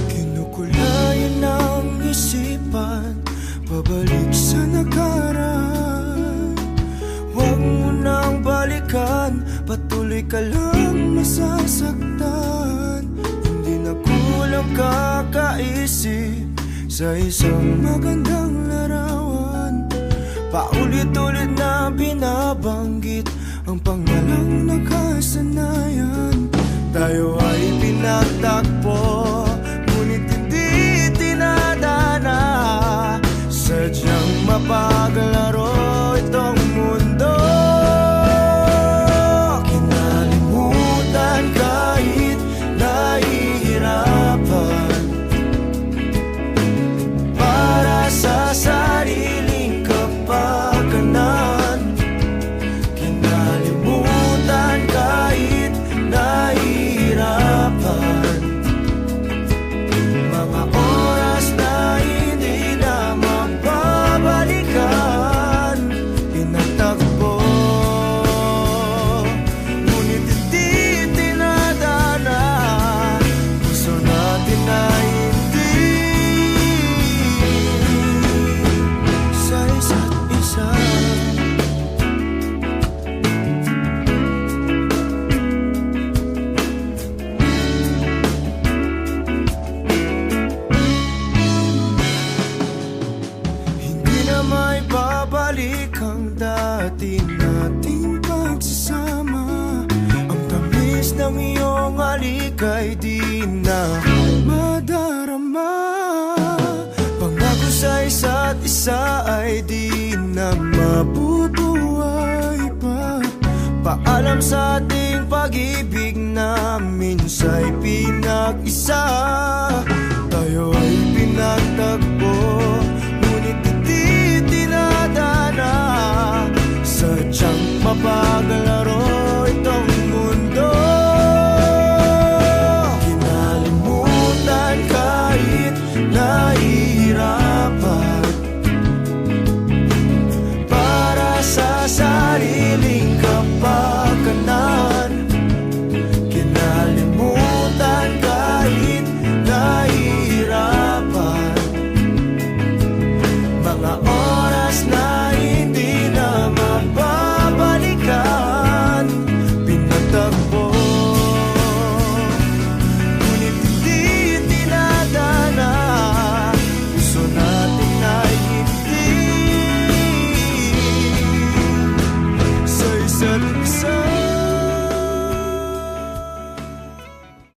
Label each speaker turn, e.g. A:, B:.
A: Kinukulayan ng isipan, pabalik sa nakaraan. Huwag mo nang balikan, patuloy ka lang masasaktan. Hindi na kulang kakaisip sa isang magandang larawan. Paulit-ulit na binabanggit ang pangalang nakasanayan. Tayo ay pinagtagpo, ngunit hindi tinadana. Sadyang mapaglaro itong mundo. Kinalimutan kahit nahihirapan, para sa sariling kapakanan. Kinalimutan kahit nahihirapan, mga oras na hindi na mababalikan. Pinagtagpo, ngunit hindi tinadana. Gusto natin na hindi sa isa't isa. Hindi na may babalik ang dati nating pagsasama. Ang tamis ng iyong halik ay di na madarama. Pangako sa isa't isa ay di na mabubuhay pa. Paalam sa ating pag-ibig na minsa'y pinag-isa. Tayo ay pinagtagpo, ngunit hindi tinadana. Sadyang mapaglaro itong mundo. Kinalimutan kahit nahihirapan, para sa sariling kapakanan. Kinalimutan kahit nahihirapan, mga oras na hindi na mababalikan. Pinagtagpo, ngunit hindi tinadana. Gusto natin na hindi sa isa't